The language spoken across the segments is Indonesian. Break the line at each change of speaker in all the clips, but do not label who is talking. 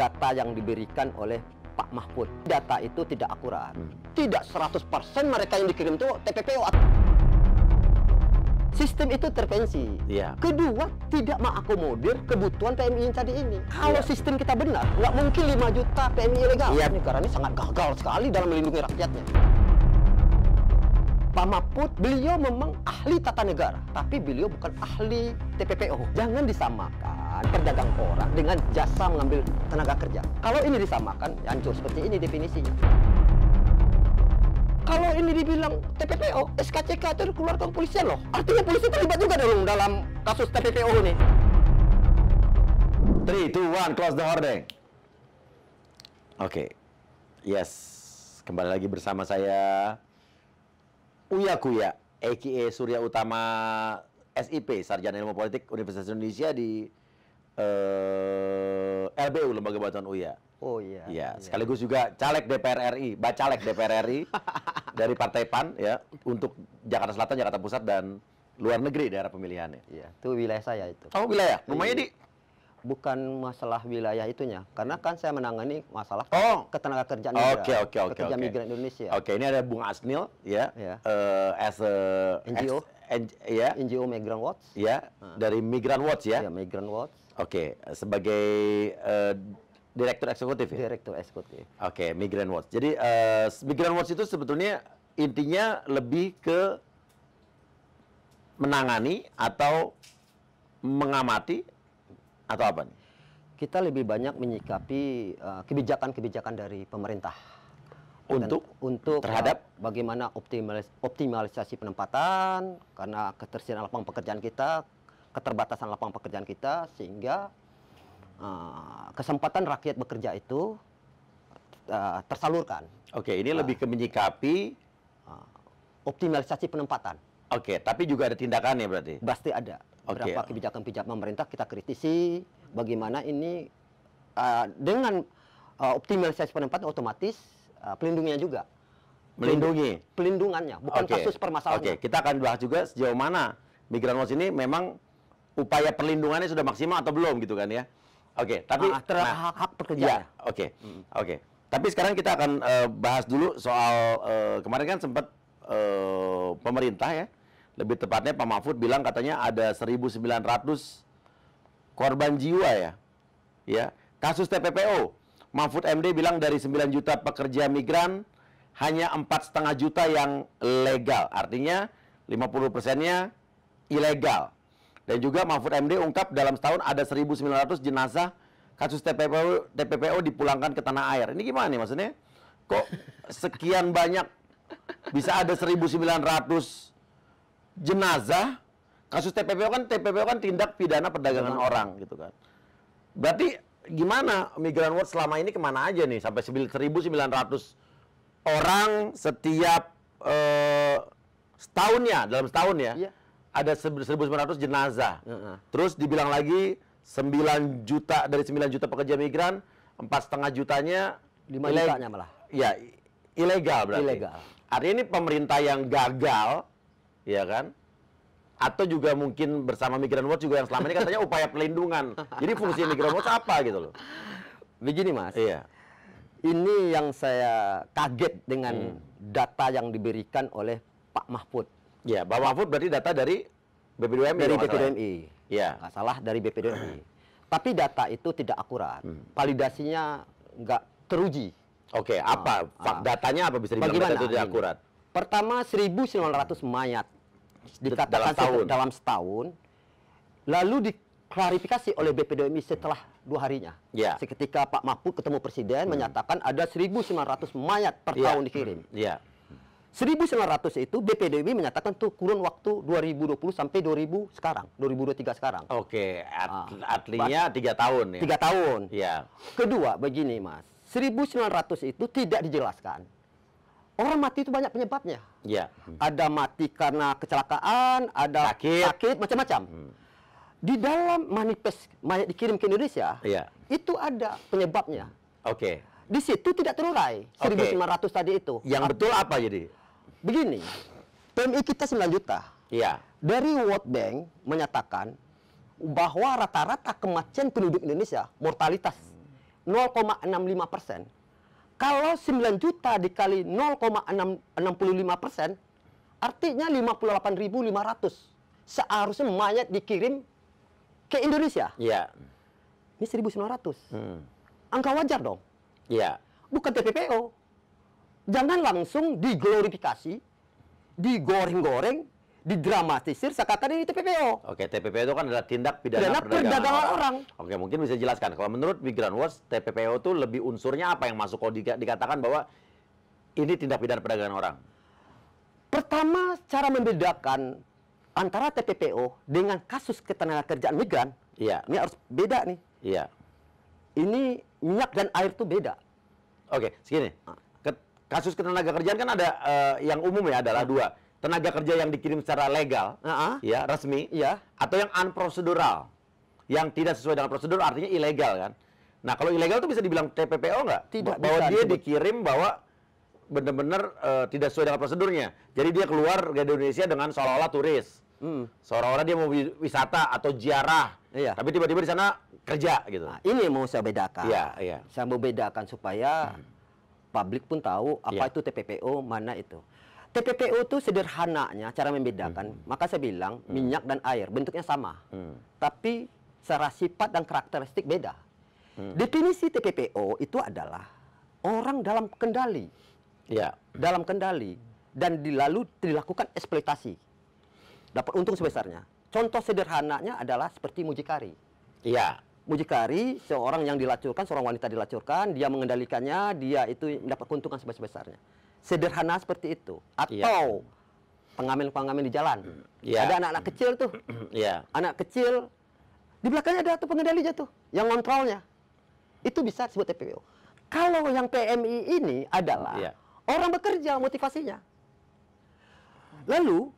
data yang diberikan oleh Pak Mahfud. Data itu tidak akurat. Tidak 100% mereka yang dikirim itu TPPO. Sistem itu intervensi. Kedua, tidak mengakomodir kebutuhan PMI yang tadi ini. Kalau sistem kita benar, nggak mungkin 5 juta PMI ilegal. Negara ini sangat gagal sekali dalam melindungi rakyatnya. Pak Mahfud, beliau memang ahli tata negara, tapi beliau bukan ahli TPPO. Jangan disamakan perdagang orang dengan jasa mengambil tenaga kerja. Kalau ini disamakan, hancur. Seperti ini definisinya. Kalau ini dibilang TPPO, SKCK itu dikeluarkan kepolisian loh. Artinya polisi terlibat juga dong dalam kasus TPPO ini.
3, 2, 1, close the hordeng. Oke. Yes. Kembali lagi bersama saya, Uya Kuya, a.k.a. Surya Utama SIP, Sarjana Ilmu Politik Universitas Indonesia di LBU, Lembaga Bantuan Uya.
Oh iya.
Ya, sekaligus juga caleg DPR RI, bacalek DPR RI dari Partai PAN ya, untuk Jakarta Selatan, Jakarta Pusat dan luar negeri daerah pemilihannya.
Iya, itu wilayah saya itu.
Oh, wilayah. Rumahnya di?
Bukan masalah wilayah itunya, karena kan saya menangani masalah ketenagakerjaan pekerja migran Indonesia.
Oke, ini ada Bung Asnil ya, as a
NGO, NGO Migrant Watch.
Ya, dari Migrant Watch ya.
Ya, Migrant Watch.
Oke, sebagai direktur eksekutif ya?
Direktur eksekutif.
Oke, Migrant Watch. Jadi Migrant Watch itu sebetulnya intinya lebih ke menangani atau mengamati atau apa nih?
Kita lebih banyak menyikapi kebijakan-kebijakan dari pemerintah untuk
terhadap
bagaimana optimalisasi penempatan, karena ketersediaan lapangan pekerjaan kita, keterbatasan lapangan pekerjaan kita, sehingga kesempatan rakyat bekerja itu tersalurkan.
Oke, ini lebih ke menyikapi
optimalisasi penempatan.
Oke, tapi juga ada tindakannya berarti?
Pasti ada. Beberapa kebijakan-kebijakan pemerintah kita kritisi, bagaimana ini dengan optimalisasi penempatan otomatis pelindungnya juga.
Melindungi?
Pelindungannya, bukan kasus permasalahannya.
Oke, kita akan bahas juga sejauh mana Migrant Watch ini memang upaya perlindungannya sudah maksimal atau belum gitu kan ya. Oke, tapi
hak pekerjaan.
Oke. Tapi sekarang kita akan bahas dulu soal kemarin kan sempat pemerintah ya, lebih tepatnya Pak Mahfud bilang katanya ada 1.900 korban jiwa ya. Ya, kasus TPPO. Mahfud MD bilang dari 9 juta pekerja migran hanya 4,5 juta yang legal. Artinya 50%-nya ilegal. Dan juga Mahfud MD ungkap dalam setahun ada 1.900 jenazah kasus TPPO dipulangkan ke tanah air. Ini gimana nih maksudnya? Kok sekian banyak bisa ada 1.900 jenazah kasus TPPO kan tindak pidana perdagangan orang gitu kan. Berarti gimana Migrant Watch selama ini kemana aja nih sampai 1.900 orang setiap setahunnya, dalam setahun ya? Iya. Ada 1.900 jenazah. Terus dibilang lagi 9 juta dari 9 juta pekerja migran, 4,5 jutanya
5 jutanya malah.
Ya, ilegal berarti.
Ilegal.
Artinya ini pemerintah yang gagal, ya kan? Atau juga mungkin bersama Migrant Watch juga yang selama ini katanya upaya pelindungan. Jadi fungsi Migrant Watch apa gitu loh?
Begini Mas.
Iya.
Ini yang saya kaget dengan data yang diberikan oleh Pak Mahfud.
Ya, Pak Mahfud berarti data dari BPDUMI.
Dari BPDUMI.
Ya.
Nggak salah dari BPDUMI. Tapi data itu tidak akurat. Validasinya nggak teruji.
Oke, apa? Datanya apa bisa dibilang data itu tidak akurat?
Pertama, 1.900 mayat dikatakan dalam setahun. Lalu diklarifikasi oleh BPDUMI setelah 2 harinya.
Ya.
Seketika Pak Mahfud ketemu Presiden menyatakan ada 1.900 mayat per tahun dikirim.
Ya.
1.900 itu BPDUMI menyatakan tuh kurun waktu 2020 sampai 2023 sekarang.
Oke, artinya 3 tahun ya.
3 tahun.
Ya.
Kedua, begini Mas, 1.900 itu tidak dijelaskan. Orang mati itu banyak penyebabnya.
Ya.
Ada mati karena kecelakaan, ada sakit macam-macam. Di dalam manifest mayat dikirim ke Indonesia, itu ada penyebabnya.
Oke.
Di situ tidak terurai 1.900 tadi itu.
Yang betul apa jadi?
Begini, PMI kita 9 juta.
Iya.
Dari World Bank menyatakan bahwa rata-rata kematian penduduk Indonesia, mortalitas 0,65%. Kalau 9 juta dikali 0,65%, artinya 58.500. Seharusnya mayat dikirim ke Indonesia.
Iya.
Ini 1.900. Angka wajar dong.
Iya.
Bukan TPPO. Jangan langsung diglorifikasi, digoreng-goreng, didramatisir seakan ini TPPO.
Oke, TPPO itu kan adalah tindak pidana
perdagangan orang.
Oke, mungkin bisa jelaskan. Kalau menurut Migran Watch, TPPO itu lebih unsurnya apa yang masuk kalau dikatakan bahwa ini tindak pidana perdagangan orang?
Pertama, cara membedakan antara TPPO dengan kasus ketenagakerjaan migran,
Iya.
ini harus beda nih.
Iya.
Ini minyak dan air itu beda.
Oke, segini. Kasus ketenagakerjaan kan ada yang umum ya adalah dua. Tenaga kerja yang dikirim secara legal, ya resmi,
Iya.
atau yang unprocedural, yang tidak sesuai dengan prosedur, artinya ilegal kan. Nah, kalau ilegal itu bisa dibilang TPPO nggak?
Tidak
Bahwa
bisa
dia
disebut.
dikirim bahwa benar-benar tidak sesuai dengan prosedurnya. Jadi dia keluar ke Indonesia dengan seolah-olah turis, seolah-olah dia mau wisata atau ziarah,
Iya.
tapi tiba-tiba di sana kerja gitu.
Nah, ini yang mau saya bedakan.
Iya, iya.
Saya mau bedakan supaya publik pun tahu apa
Iya.
itu TPPO, mana itu. TPPO itu sederhananya cara membedakan. Maka saya bilang minyak dan air bentuknya sama, tapi secara sifat dan karakteristik beda. Definisi TPPO itu adalah orang dalam kendali,
Iya.
dalam kendali dan lalu dilakukan eksploitasi, dapat untung sebesarnya. Contoh sederhananya adalah seperti mucikari.
Iya.
Mucikari, seorang yang dilacurkan, seorang wanita dilacurkan, dia mengendalikannya, dia itu mendapat keuntungan sebesar-besarnya. Sederhana seperti itu. Atau pengamen-pengamen di jalan.
Iya.
Ada anak-anak kecil tuh.
Iya.
Anak kecil, di belakangnya ada tuh pengendalinya tuh, yang ngontrolnya. Itu bisa disebut TPPO. Kalau yang PMI ini adalah
Iya.
orang bekerja motivasinya. Lalu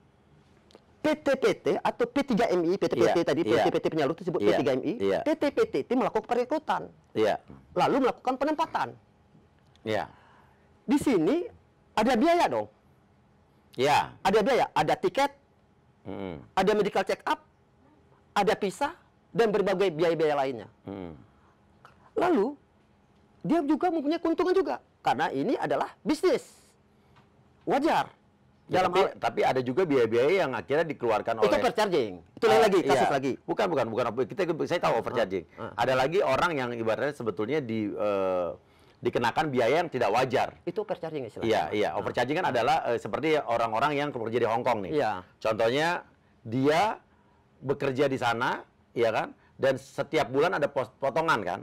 PT-PT atau P3MI, PT-PT
Iya,
tadi,
iya.
PT-PT penyalur itu disebut
Iya,
P3MI,
iya.
PT-PT itu melakukan perekrutan,
Iya.
lalu melakukan penempatan.
Iya.
Di sini ada biaya dong,
Iya.
ada biaya, ada tiket,
Mm-mm.
ada medical check up, ada visa, dan berbagai biaya-biaya lainnya.
Mm-mm.
Lalu dia juga mempunyai keuntungan juga, karena ini adalah bisnis, wajar.
Ya,
Dalam hal
tapi ada juga biaya-biaya yang akhirnya dikeluarkan
itu
oleh
overcharging, itu lain lagi kasus
iya.
lagi.
Bukan saya tahu overcharging. Ada lagi orang yang ibaratnya sebetulnya dikenakan biaya yang tidak wajar.
Itu overcharging istilahnya.
Iya, iya. Overcharging kan adalah seperti orang-orang yang bekerja di Hong Kong nih.
Iya.
Contohnya dia bekerja di sana, ya kan? Dan setiap bulan ada potongan kan?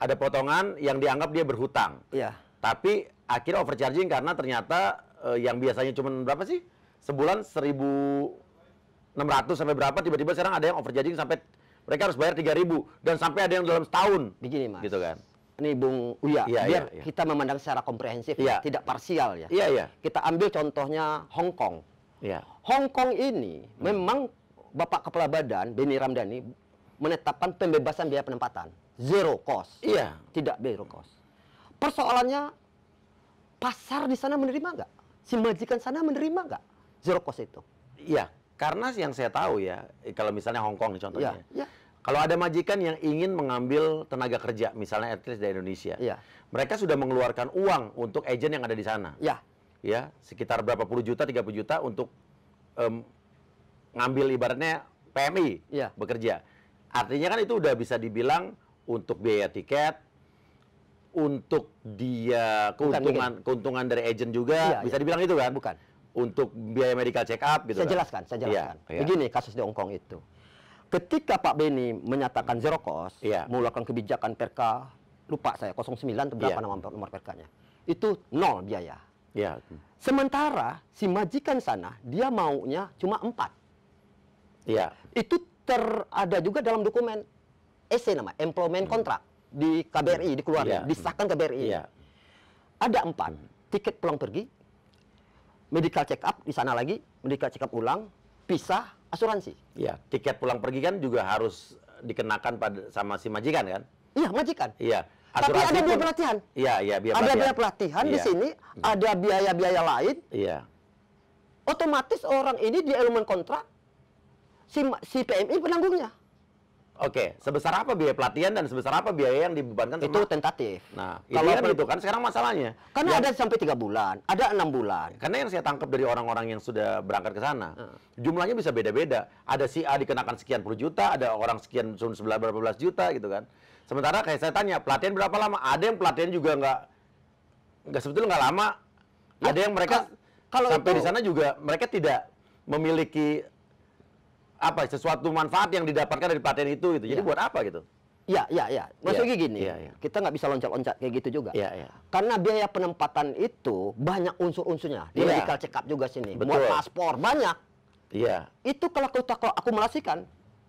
Ada potongan yang dianggap dia berhutang.
Iya.
Tapi akhirnya overcharging karena ternyata yang biasanya cuma berapa sih? Sebulan 1.600 sampai berapa, tiba-tiba sekarang ada yang overcharging sampai mereka harus bayar 3.000 dan sampai ada yang dalam setahun.
Begini Mas.
Gitu kan.
Ini Bung Uya,
Iya,
biar
iya.
kita memandang secara komprehensif,
Iya.
tidak parsial ya.
Iya, iya.
Kita ambil contohnya Hong Kong.
Iya.
Hong Kong ini memang Bapak Kepala Badan Benny Ramdhani menetapkan pembebasan biaya penempatan, zero cost.
Iya.
Tidak zero cost. Persoalannya pasar di sana menerima nggak? Si majikan sana menerima nggak zero cost itu?
Iya, karena yang saya tahu ya, kalau misalnya Hong Kong contohnya.
Iya, iya.
Kalau ada majikan yang ingin mengambil tenaga kerja, misalnya at least dari Indonesia,
Iya.
mereka sudah mengeluarkan uang untuk agen yang ada di sana.
Ya,
Ya, sekitar berapa puluh juta, 30 juta untuk ngambil ibaratnya PMI
Iya.
bekerja. Artinya kan itu udah bisa dibilang untuk biaya tiket, untuk dia keuntungan dari agen juga,
Iya,
bisa
iya.
dibilang itu kan?
Bukan.
Untuk biaya medical check up gitu
saya
kan?
jelaskan.
Iya, iya.
Begini kasus di Hong Kong itu. Ketika Pak Benny menyatakan zero cost,
Iya.
mengeluarkan kebijakan Perka, lupa saya 09 atau berapa
Iya.
nomor Perkanya. Itu nol biaya.
Iya.
Sementara si majikan sana dia maunya cuma 4.
Iya.
Itu ada juga dalam dokumen EC nama, employment contract di KBRI dikeluarkan,
Iya.
disahkan KBRI.
Iya.
Ada 4, tiket pulang pergi, medical check up di sana lagi, medical check up ulang, pisah, asuransi.
Iya. Tiket pulang pergi kan juga harus dikenakan sama si majikan kan?
Iya, majikan.
Iya.
Tapi ada biaya
pun-
pelatihan.
Iya, iya, biaya
Ada
pelatihan.
biaya pelatihan di
Iya.
sini, ada biaya-biaya lain.
Iya.
Otomatis orang ini di elemen kontrak si PMI penanggungnya.
Oke, sebesar apa biaya pelatihan dan sebesar apa biaya yang dibebankan
Itu
sama?
tentatif.
Nah,
Kalau
itu kan sekarang masalahnya.
Karena ada sampai 3 bulan, ada 6 bulan.
Karena yang saya tangkap dari orang-orang yang sudah berangkat ke sana, jumlahnya bisa beda-beda. Ada si A dikenakan sekian puluh juta, ada orang sekian berapa belas juta gitu kan. Sementara kayak saya tanya, pelatihan berapa lama? Ada yang pelatihan juga nggak sebetulnya nggak lama.
Ya,
ada yang mereka
kalau
sampai
itu,
di sana juga mereka tidak memiliki sesuatu manfaat yang didapatkan dari pelatihan itu gitu. Jadi
Ya.
buat apa gitu?
Ya. Maksudnya gini,
Ya.
kita nggak bisa loncat-loncat kayak gitu juga.
Ya.
Karena biaya penempatan itu banyak unsur-unsurnya. Di
Ya.
medical check up juga sini.
Betul.
Buat paspor, banyak.
Iya.
Itu kalau kita akumulasikan,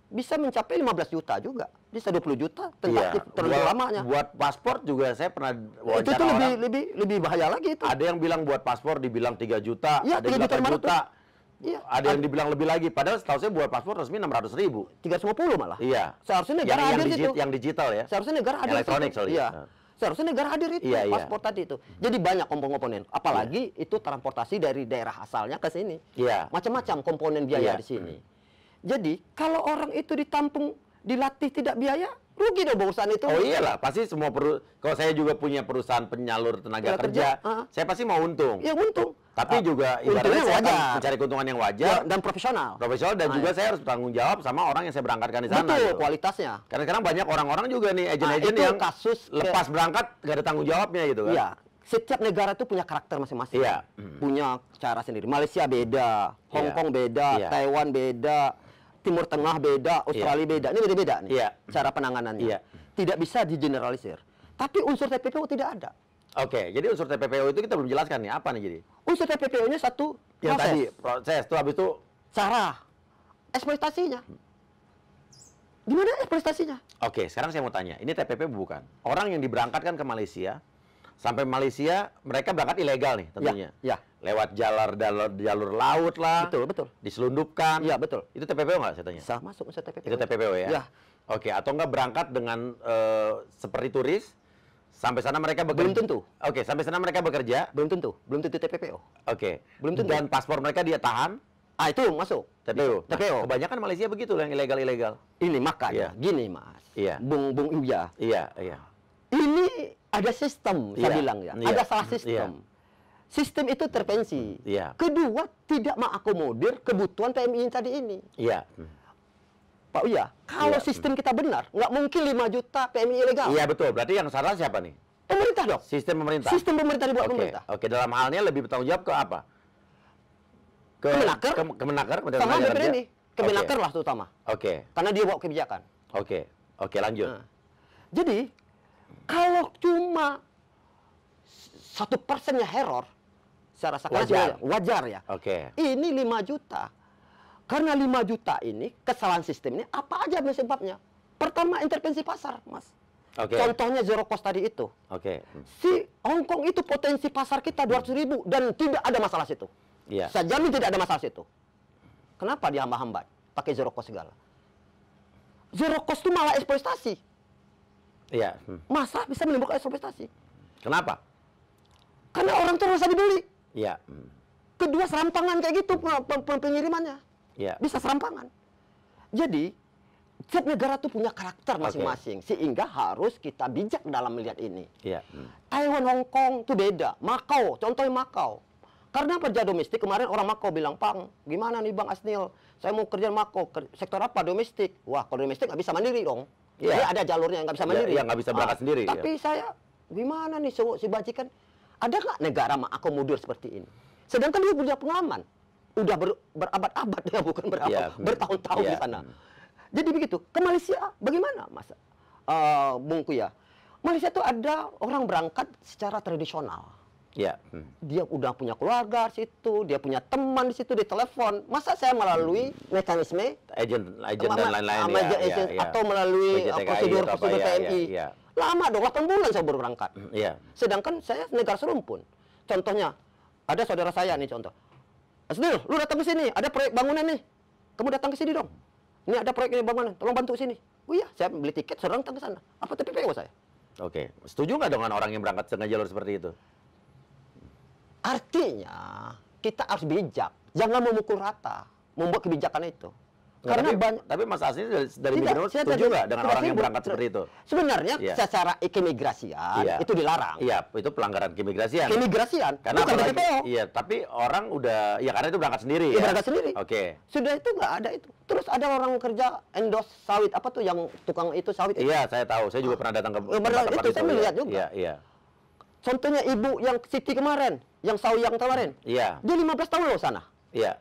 bisa mencapai 15 juta juga. Bisa 20 juta, tentatif terlalu lamanya.
Buat paspor juga saya pernah
Itu
wawancara
tuh
orang.
lebih bahaya lagi itu.
Ada yang bilang buat paspor dibilang 3 juta,
Ya,
ada yang
3 juta
8 juta.
Iya.
Ada yang dibilang lebih lagi. Padahal setahu saya buat paspor resmi 600.000.
350 malah.
Iya.
Seharusnya negara hadir itu.
Yang digital ya.
Seharusnya negara hadir
Elektronik,
itu.
sorry.
Iya.
Nah.
Seharusnya negara hadir itu,
Iya.
paspor tadi itu. Jadi banyak komponen. Apalagi itu transportasi dari daerah asalnya ke sini.
Iya.
Macam-macam komponen biaya
Iya.
di sini. Jadi kalau orang itu ditampung, dilatih tidak biaya, rugi dong perusahaan itu.
Oh iyalah, pasti semua kalau saya juga punya perusahaan penyalur tenaga kerja, saya pasti mau untung.
Ya untung.
Tapi juga ibaratnya
untungnya
saya akan
wajar.
mencari keuntungan yang wajar,
Ya, dan profesional.
dan juga saya harus bertanggung jawab sama orang yang saya berangkatkan di sana.
Betul,
gitu.
kualitasnya.
Karena sekarang banyak orang-orang juga nih, agen-agen
itu
yang
kasus
lepas berangkat gak ada tanggung jawabnya gitu kan.
Iya. Setiap negara itu punya karakter masing-masing.
Iya.
Punya cara sendiri. Malaysia beda, Hong
Iya.
Kong beda,
Iya.
Taiwan beda, Timur Tengah beda, Australia beda. Ini beda-beda nih.
Iya.
Cara penanganannya.
Iya.
Tidak bisa digeneralisir. Tapi unsur TPPO tidak ada.
Oke, jadi unsur TPPO itu kita belum jelaskan nih, apa nih jadi?
Unsur TPPO-nya satu
Yang
proses.
tadi proses, itu habis itu
Cara eksploitasinya. Gimana eksploitasinya?
oke, sekarang saya mau tanya, ini TPP bukan? Orang yang diberangkatkan ke Malaysia, sampai Malaysia mereka berangkat ilegal nih tentunya.
Ya.
Lewat jalur laut lah.
Betul.
Diselundupkan.
Iya, betul.
Itu TPPO nggak saya tanya?
Sah masuk unsur TPPO.
Itu TPPO ya?
Ya.
Oke, atau enggak berangkat dengan seperti turis, sampai sana mereka bekerja.
Belum tentu.
Oke, sampai sana mereka bekerja.
Belum tentu TPPO.
Oke.
Belum tentu.
Dan paspor mereka dia tahan.
Itu masuk.
TPO.
TPO.
Kebanyakan Malaysia begitu yang ilegal-ilegal.
Ini makanya,
Iya.
gini Mas.
Iya.
Bung Uya.
Iya.
Ini ada sistem, saya
Iya.
bilang ya.
Iya.
Ada salah sistem. Sistem itu intervensi.
Iya.
Kedua, tidak mengakomodir kebutuhan PMI tadi ini.
Iya.
Pak Uya, kalau
Iya.
sistem kita benar, nggak mungkin 5 juta PMI ilegal.
Iya betul. Berarti yang salah siapa nih?
Pemerintah dong.
Sistem pemerintah.
Sistem pemerintah dibuat
Oke.
pemerintah.
Oke, dalam halnya lebih bertanggung jawab ke apa?
Kemenaker.
Kemenaker.
Sama
Tenaga
DPR
Kerja?
ini. Kemenaker lah terutama.
Oke.
Karena dia bawa kebijakan.
Oke, lanjut.
Nah, jadi, kalau cuma 1% error, saya rasakan
Wajar.
wajar ya.
Oke.
Ini 5 juta. Karena 5 juta ini, kesalahan sistem ini, apa aja sebabnya? Pertama, intervensi pasar, Mas.
Oke.
Contohnya zero cost tadi itu.
Oke.
Si Hong Kong itu potensi pasar kita 200.000 dan tidak ada masalah situ.
Iya.
Saya jamin tidak ada masalah situ. Kenapa dia hambat-hambat? Pakai zero cost segala. Zero cost itu malah eksploitasi.
Iya.
Masa bisa menimbulkan eksploitasi?
Kenapa?
Karena orang tuh merasa dibeli.
Iya.
Kedua, serampangan kayak gitu pengirimannya.
Iya.
Bisa serampangan. Jadi, setiap negara tuh punya karakter masing-masing. Sehingga harus kita bijak dalam melihat ini.
Iya.
Taiwan, Hong Kong itu beda. Makau, contohnya Makau. Karena kerja domestik, kemarin orang Makau bilang, Pang, gimana nih Bang Asnil? Saya mau kerja Makau, sektor apa? Domestik. Wah, kalau domestik nggak bisa mandiri dong.
Iya.
Jadi ada jalurnya nggak bisa mandiri.
Iya, nggak bisa berangkat sendiri.
Tapi saya, gimana nih si bajikan? Ada nggak negara mengakomodir seperti ini? Sedangkan dia punya pengalaman. Udah berabad-abad ya, bukan bertahun-tahun di sana. Jadi begitu. Ke Malaysia bagaimana, Mas? Bung Kuya. Malaysia itu ada orang berangkat secara tradisional.
Iya.
Dia udah punya keluarga di situ, dia punya teman di situ, di telepon. Masa saya melalui mekanisme
Agent dan lain-lain ya.
atau melalui
PJTKI
prosedur
atau apa, ya,
PMI.
ya.
Lama dong, 8 bulan saya baru berangkat.
Iya.
Sedangkan saya negara serumpun. Contohnya, ada saudara saya nih contoh. Asnil, lu datang ke sini, ada proyek bangunan nih. Kamu datang ke sini dong. Ini ada proyek ini bangunan, tolong bantu sini. Oh iya, saya beli tiket, saya datang ke sana. Apa TPPO saya?
Oke. Setuju nggak dengan orang yang berangkat dengan jalur seperti itu?
Artinya, kita harus bijak. Jangan memukul rata, membuat kebijakan itu. Karena
tapi Mas Asni dari
Tidak,
Migran
saya
setuju
tadi
nggak dengan
tidak
orang yang
sibuk.
berangkat seperti itu?
Sebenarnya
Iya.
secara keimigrasian
Iya.
itu dilarang.
Iya, itu pelanggaran keimigrasian.
Keimigrasian,
Karena
bukan
apalagi-
TPPO.
Iya, tapi orang udah, ya karena itu berangkat sendiri
Iya,
ya.
berangkat sendiri.
Oke.
Sudah itu nggak ada itu. Terus ada orang kerja endos sawit apa tuh yang tukang itu sawit. itu.
Iya, saya tahu. Saya juga pernah datang ke
benar,
tempat-tempat
itu saya melihat
ya.
juga.
Iya, iya.
Contohnya ibu yang Siti kemarin, yang sawi yang kemarin.
Iya,
Dia 15 tahun loh sana.
iya,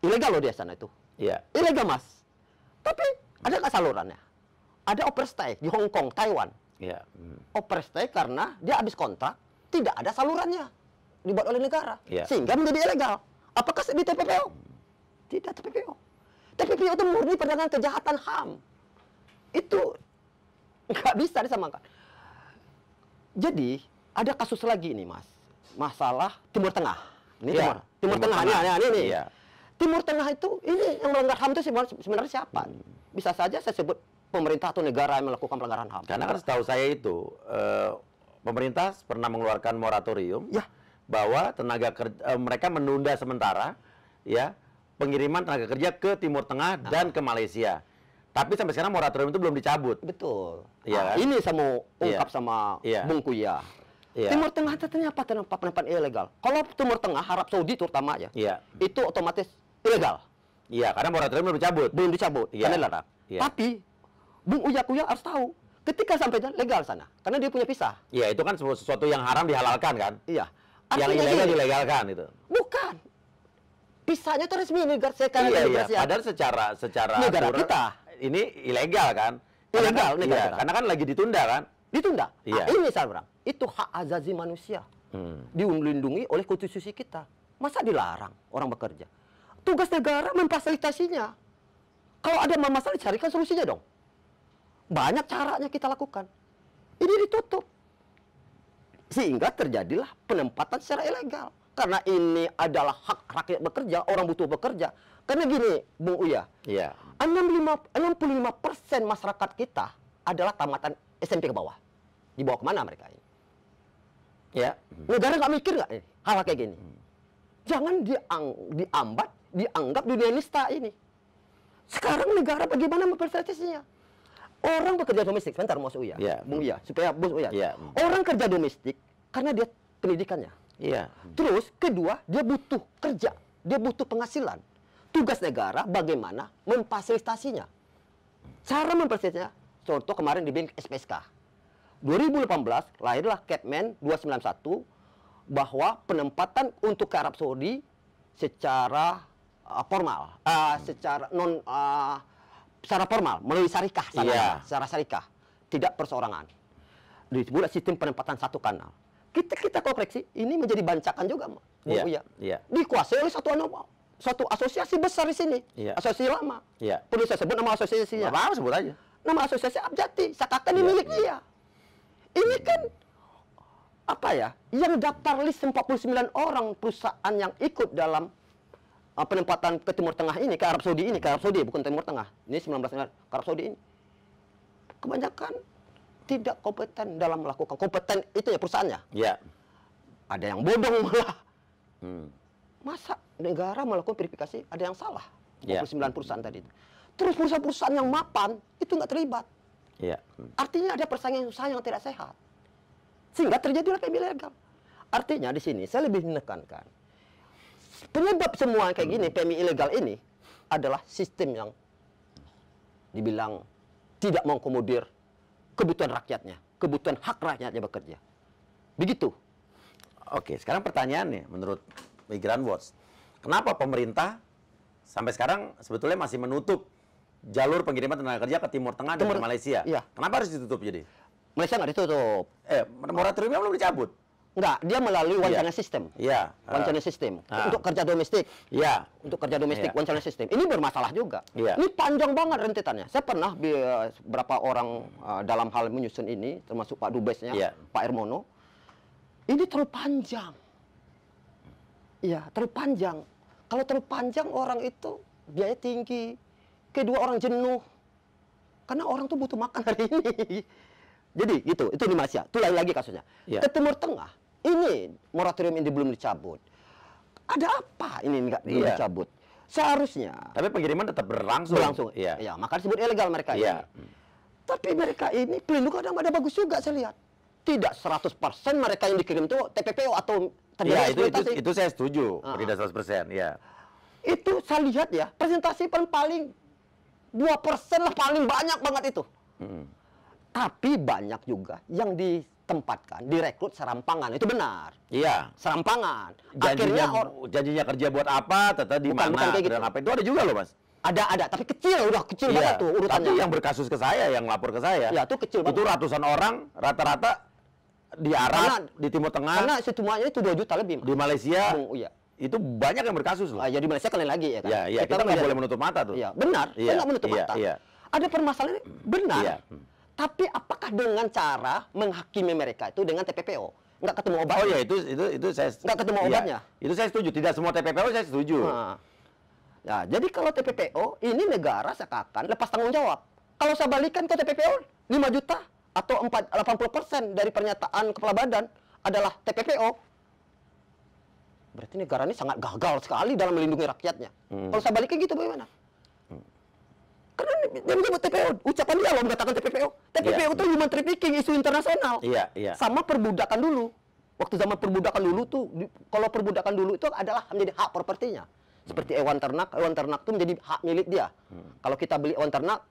Ilegal loh dia sana itu.
iya.
Ilegal, Mas. Tapi ada nggak salurannya? Ada overstay di Hong Kong, Taiwan.
Iya.
Overstay karena dia habis kontrak, tidak ada salurannya dibuat oleh negara,
Iya.
sehingga menjadi ilegal. Apakah di TPPO? Tidak TPPO. TPPO itu murni perdagangan kejahatan HAM. Itu nggak bisa disamakan. Jadi ada kasus lagi nih, Mas, masalah Timur Tengah. Ini
Iya,
Timur Tengah, ini.
Iya.
Timur Tengah itu ini yang melanggar HAM itu sebenarnya siapa? Bisa saja saya sebut pemerintah atau negara yang melakukan pelanggaran HAM.
Karena kan setahu saya itu pemerintah pernah mengeluarkan moratorium
Ya.
bahwa mereka menunda sementara ya pengiriman tenaga kerja ke Timur Tengah dan ke Malaysia. Tapi sampai sekarang moratorium itu belum dicabut.
Betul.
Iya kan?
Ini saya mau ungkap
Iya.
sama
Iya.
Bung Kuya.
Iya.
Timur Tengah itu ternyata penempatan ilegal. Kalau Timur Tengah, Arab Saudi terutama ya,
Iya.
itu otomatis ilegal.
Iya, karena moratorium belum dicabut.
Belum dicabut,
Iya.
karena dilarang.
Iya.
Tapi Bung Uya Kuya harus tahu, ketika sampai sana legal sana, karena dia punya visa.
Iya, itu kan sesuatu yang haram dihalalkan kan?
Iya.
Yang
Artinya
ilegal
gini,
dilegalkan itu.
bukan. Visanya itu resmi negara sekarang
Iya, iya.
imigrasi.
Padahal secara
Negara
aturan,
kita.
ini ilegal kan?
Ilegal
Karena,
negara
iya,
kita.
karena kan lagi ditunda kan?
Ditunda.
Iya.
Nah, ini saya bilang, itu hak azazi manusia. Dilindungi oleh konstitusi kita. Masa dilarang orang bekerja? Tugas negara memfasilitasinya. Kalau ada masalah, carikan solusinya dong. Banyak caranya kita lakukan. Ini ditutup. Sehingga terjadilah penempatan secara ilegal. Karena ini adalah hak rakyat bekerja, orang butuh bekerja. Karena gini, Bung Uya,
Iya.
65% masyarakat kita adalah tamatan SMP ke bawah. Dibawa kemana mereka ini?
Ya.
Negara nggak mikir nggak ini hal kayak gini? Jangan dianggap dunia nista ini. Sekarang negara bagaimana memfasilitasinya? Orang bekerja domestik, sebentar Mas Uya,
Iya.
Bung Uya, supaya Bung Uya.
Iya.
Orang kerja domestik karena dia pendidikannya.
Iya.
Terus kedua, dia butuh kerja, dia butuh penghasilan. Tugas negara bagaimana memfasilitasinya. Cara memfasilitasinya, contoh kemarin di SPSK. 2018 lahirlah Kepmen 291 bahwa penempatan untuk ke Arab Saudi secara formal, secara formal melalui syarikah sana,
Iya.
secara syarikah, tidak perseorangan. Disebut sistem penempatan satu kanal. Kita koreksi, ini menjadi bancakan juga, Bung
Iya.
Uya.
Iya.
Dikuasai oleh satu asosiasi besar di sini,
Iya.
asosiasi lama.
Iya.
Perlu saya sebut nama asosiasinya.
Apa sebut aja.
Nama asosiasi Abjati, seakan ini
Iya,
milik
iya.
dia. Ini kan apa ya? Yang daftar list 49 orang perusahaan yang ikut dalam penempatan ke Timur Tengah ini, ke Arab Saudi ini, ke Arab Saudi bukan Timur Tengah. Ini 19 negara ke Arab Saudi ini. Kebanyakan tidak kompeten dalam melakukan kompeten itu ya perusahaannya.
Iya.
Ada yang bodong malah.
Hmm.
Masa negara melakukan verifikasi ada yang salah?
Iya.
29 perusahaan tadi itu. Terus perusahaan-perusahaan yang mapan itu nggak terlibat.
Iya.
Artinya ada persaingan usaha yang tidak sehat. Sehingga terjadilah PMI ilegal. Artinya di sini saya lebih menekankan penyebab semua kayak gini PMI ilegal ini adalah sistem yang dibilang tidak mengakomodir kebutuhan rakyatnya, kebutuhan hak rakyatnya bekerja. Begitu.
Oke, sekarang pertanyaannya menurut Migran Watch, kenapa pemerintah sampai sekarang sebetulnya masih menutup jalur pengiriman tenaga kerja ke Timur Tengah dan ke Malaysia?
Iya.
Kenapa harus ditutup jadi?
Malaysia nggak ditutup.
Moratoriumnya belum dicabut.
Enggak, dia melalui wancana sistem.
Iya.
Wancana sistem. Untuk kerja domestik.
Iya.
Untuk kerja domestik,
Iya.
wancana sistem. Ini bermasalah juga.
Iya.
Ini panjang banget rentetannya. Saya pernah beberapa orang dalam hal menyusun ini, termasuk Pak Dubesnya,
Iya.
Pak Ermono. Ini terlalu panjang. Iya, terlalu panjang. Kalau terlalu panjang orang itu biaya tinggi. Kedua orang jenuh. Karena orang tuh butuh makan hari ini. Jadi gitu, itu di Malaysia. Itu lain lagi kasusnya.
Iya.
Ke Timur Tengah, ini moratorium ini belum dicabut. Ada apa ini nggak
Iya.
dicabut? Seharusnya.
Tapi pengiriman tetap berlangsung.
Berlangsung.
Iya.
Ya, maka disebut ilegal mereka
Iya.
ini. Tapi mereka ini pelindung kadang ada bagus juga saya lihat. Tidak 100% mereka yang dikirim itu TPPO atau
Iya,
terjadi eksploitasi.
itu saya setuju.
Ah.
Tidak 100%, ya.
Itu saya lihat ya, presentasi paling 2% lah paling banyak banget itu. Tapi banyak juga yang ditempatkan, direkrut serampangan. Itu benar.
Iya.
Serampangan.
Janjinya,
Akhirnya
janjinya kerja buat apa, tetap di
Bukan
mana,
kayak gitu.
dan apa. Itu ada juga loh, Mas.
ada, tapi kecil, udah kecil banget tuh urutannya.
Tapi yang berkasus ke saya, yang lapor ke saya,
Ya, itu kecil
itu
banget.
ratusan orang, rata-rata di Arab, di Timur Tengah,
Karena semuanya itu 2 juta lebih.
di Malaysia,
Iya.
itu banyak yang berkasus loh.
Ya di Malaysia kalian lagi ya kan?
Iya, kita nggak
melihat-
boleh menutup mata tuh.
Iya, benar.
Iya,
Saya nggak menutup
iya,
mata.
iya.
Ada permasalahan ini, benar.
Iya.
Tapi apakah dengan cara menghakimi mereka itu dengan TPPO? Nggak ketemu obatnya.
Oh ya, itu saya
Nggak ketemu
iya,
obatnya.
Itu saya setuju. Tidak semua TPPO saya setuju.
Nah. Ya, jadi kalau TPPO, ini negara seakan lepas tanggung jawab. Kalau saya balikan ke TPPO, 5 juta atau 80% dari pernyataan kepala badan adalah TPPO. Berarti negara ini sangat gagal sekali dalam melindungi rakyatnya. Kalau saya balikan gitu bagaimana? Karena dia menyebut TPPO, ucapan dia loh mengatakan TPPO. TPPO itu human trafficking, isu internasional.
Iya, iya.
Sama perbudakan dulu. Waktu zaman perbudakan dulu tuh, kalau perbudakan dulu itu adalah menjadi hak propertinya. Seperti hewan ternak itu menjadi hak milik dia. Kalau kita beli hewan ternak,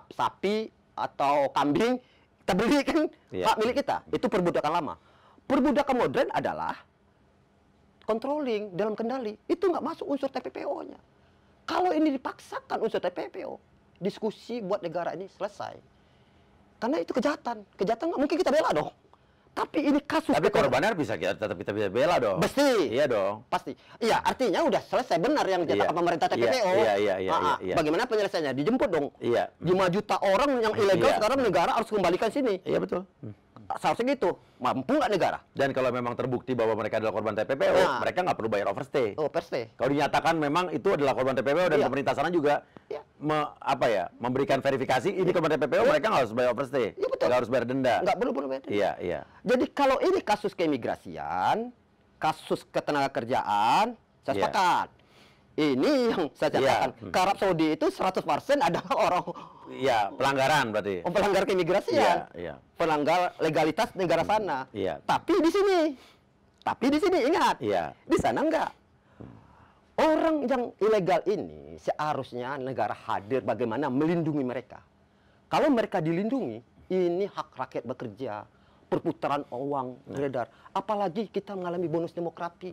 sapi atau kambing, kita beli kan hak milik kita. Itu perbudakan lama. Perbudakan modern adalah controlling, dalam kendali. Itu nggak masuk unsur TPPO-nya. Kalau ini dipaksakan unsur TPPO, diskusi buat negara ini selesai. Karena itu kejahatan. Kejahatan nggak mungkin kita bela dong. Tapi ini kasus.
Tapi korbannya tetap kita bisa bela dong.
Pasti.
Iya dong.
Pasti. Iya, artinya udah selesai benar yang dinyatakan pemerintah TPPO.
Iya.
Bagaimana penyelesaiannya? Dijemput dong.
Iya.
5 juta orang yang ilegal
Iya.
sekarang negara harus kembalikan sini.
Iya betul.
Seharusnya gitu. Mampu nggak negara?
Dan kalau memang terbukti bahwa mereka adalah korban TPPO,
Nah.
mereka nggak perlu bayar overstay.
Oh, perste.
Kalau dinyatakan memang itu adalah korban TPPO dan
Iya.
pemerintah sana juga
Iya.
memberikan verifikasi ini korban TPPO, mereka nggak harus bayar overstay,
Iya, betul.
nggak harus bayar denda.
Nggak perlu bayar.
Iya.
Jadi kalau ini kasus keimigrasian, kasus ketenagakerjaan, saya
Iya.
sepakat. Ini yang saya katakan.
Iya.
Ke Arab Saudi itu 100% adalah orang
Iya, pelanggaran berarti.
pelanggar keimigrasian.
Iya.
Pelanggar legalitas negara sana.
Iya.
Tapi di sini ingat.
Iya.
Di sana enggak. Orang yang ilegal ini seharusnya negara hadir bagaimana melindungi mereka. Kalau mereka dilindungi, ini hak rakyat bekerja, perputaran uang beredar. Apalagi kita mengalami bonus demografi.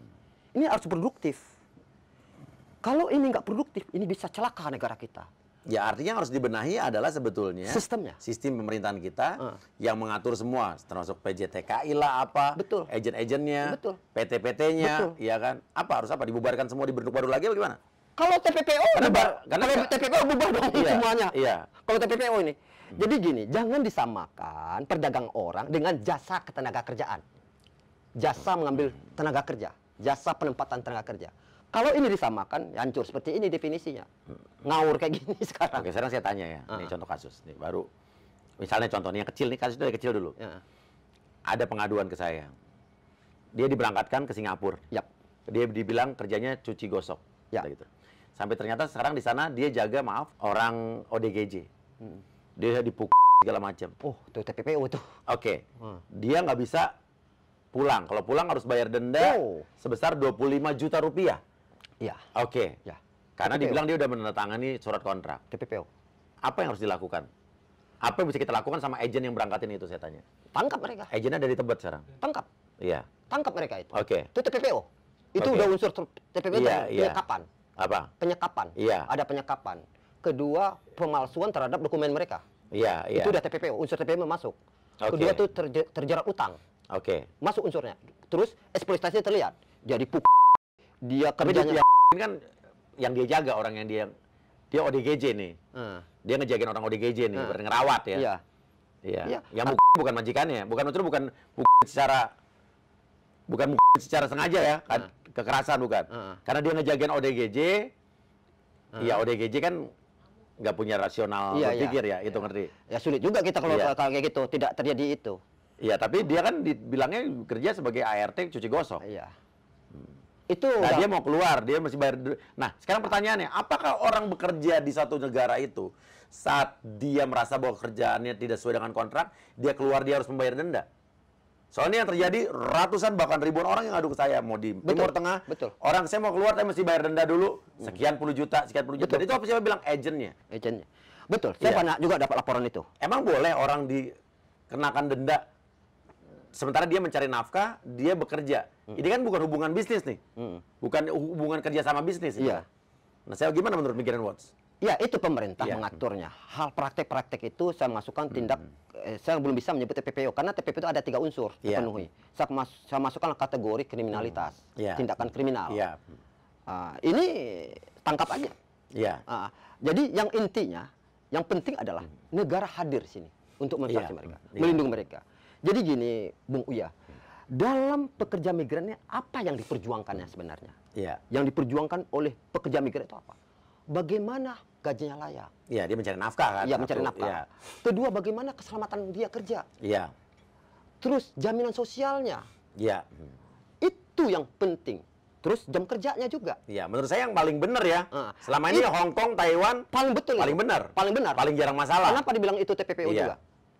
Ini harus produktif. Kalau ini nggak produktif, ini bisa celaka negara kita.
Ya artinya harus dibenahi adalah sebetulnya
Sistemnya.
sistem pemerintahan kita yang mengatur semua, termasuk PJTKI lah apa,
Betul.
agen-agennya,
Betul.
PT-PT-nya,
Betul.
ya kan? Apa harus apa dibubarkan semua dibentuk baru lagi atau gimana?
Kalau TPPO bubar,
karena
kalau
nggak-
TPPO bubar dong
Iya,
semuanya.
iya.
Kalau TPPO ini. Jadi gini, jangan disamakan perdagang orang dengan jasa ketenagakerjaan. Jasa mengambil tenaga kerja, jasa penempatan tenaga kerja. Kalau ini disamakan, ya hancur. Seperti ini definisinya. Ngawur kayak gini sekarang.
Oke, sekarang saya tanya ya, ini contoh kasus nih baru. Misalnya contohnya yang kecil nih, kasus dari kecil dulu.
Ya.
Ada pengaduan ke saya. Dia diberangkatkan ke Singapura.
Yap.
Dia dibilang kerjanya cuci gosok.
Ya.
Gitu. Sampai ternyata sekarang di sana dia jaga, maaf, orang ODGJ. Dia dipukul segala macam.
Oh, itu TPPO itu.
Oke. Dia nggak bisa pulang. Kalau pulang harus bayar denda
Oh.
sebesar 25 juta rupiah.
Iya,
Oke.
ya.
Karena
TPPO.
dibilang dia udah menandatangani surat kontrak.
TPPO.
Apa yang harus dilakukan? Apa yang bisa kita lakukan sama agen yang berangkatin itu, saya tanya.
Tangkap mereka.
Agennya ada di Tebet sekarang.
Tangkap.
Iya.
Tangkap mereka itu.
Oke.
Itu TPPO. Itu
Oke.
udah unsur TPPO
Iya,
itu
iya.
penyekapan.
Apa?
Penyekapan.
Iya.
Ada penyekapan. Kedua, pemalsuan terhadap dokumen mereka.
Iya, iya.
Itu udah TPPO, unsur TPPO masuk.
Oke.
Kedua tuh terjerat utang,
Oke.
masuk unsurnya. Terus eksploitasi terlihat. Jadi dia
Tapi dia
kerjanya.
ini kan yang dia jaga orang yang dia ODGJ nih. Dia ngejagain orang ODGJ nih, ngerawat ya.
Iya.
Iya.
Iya.
Yang bukan majikannya, bukan secara sengaja ya, kan kekerasan bukan. Karena dia ngejagain ODGJ. Iya, ODGJ kan nggak punya rasional
Iya,
berpikir
iya.
ya, itu ngerti.
Ya sulit juga kita kalau
Iya.
kalau kayak gitu, tidak terjadi itu.
Iya, tapi dia kan dibilangnya kerja sebagai ART cuci gosok.
Iya. Itu
Nah,
udah-
dia mau keluar, dia masih bayar. Nah, sekarang pertanyaannya, apakah orang bekerja di satu negara itu saat dia merasa bahwa kerjaannya tidak sesuai dengan kontrak, dia keluar dia harus membayar denda? Soalnya yang terjadi ratusan bahkan ribuan orang yang ngadu ke saya, mau di Timur Tengah,
betul.
orang saya mau keluar, saya mesti bayar denda dulu sekian puluh juta, sekian puluh juta.
Betul.
Dan itu apa siapa bilang agentnya?
agentnya. Betul, saya
Iya.
pernah juga dapat laporan itu.
Emang boleh orang dikenakan denda sementara dia mencari nafkah, dia bekerja. Ini kan bukan hubungan bisnis nih. Bukan hubungan kerja sama bisnis. Itu.
Iya.
Nah, saya gimana menurut Migran Watch?
Ya, itu pemerintah
Iya.
mengaturnya. Hal praktek-praktek itu saya masukkan tindak, saya belum bisa menyebut TPPO, karena TPPO itu ada 3 unsur
Iya.
terpenuhi. Saya masukkan kategori kriminalitas,
Iya.
tindakan kriminal.
Iya.
Ini tangkap aja.
Iya.
Jadi yang intinya, yang penting adalah negara hadir sini untuk memfasilitasi
Iya.
mereka,
Iya.
melindungi mereka. Jadi gini, Bung Uya, dalam pekerja migrannya apa yang diperjuangkannya sebenarnya?
Iya.
Yang diperjuangkan oleh pekerja migran itu apa? Bagaimana gajinya layak?
Iya, dia mencari nafkah kan?
Iya, mencari
Satu.
nafkah.
Iya.
Kedua, bagaimana keselamatan dia kerja?
Iya.
Terus jaminan sosialnya,
Iya.
itu yang penting. Terus jam kerjanya juga.
Iya, menurut saya yang paling benar ya. Selama ini
Itu-
Hong Kong, Taiwan
Paling betul
paling
itu.
benar.
Paling benar.
Paling jarang masalah.
Kenapa dibilang itu TPPO
Iya.
juga?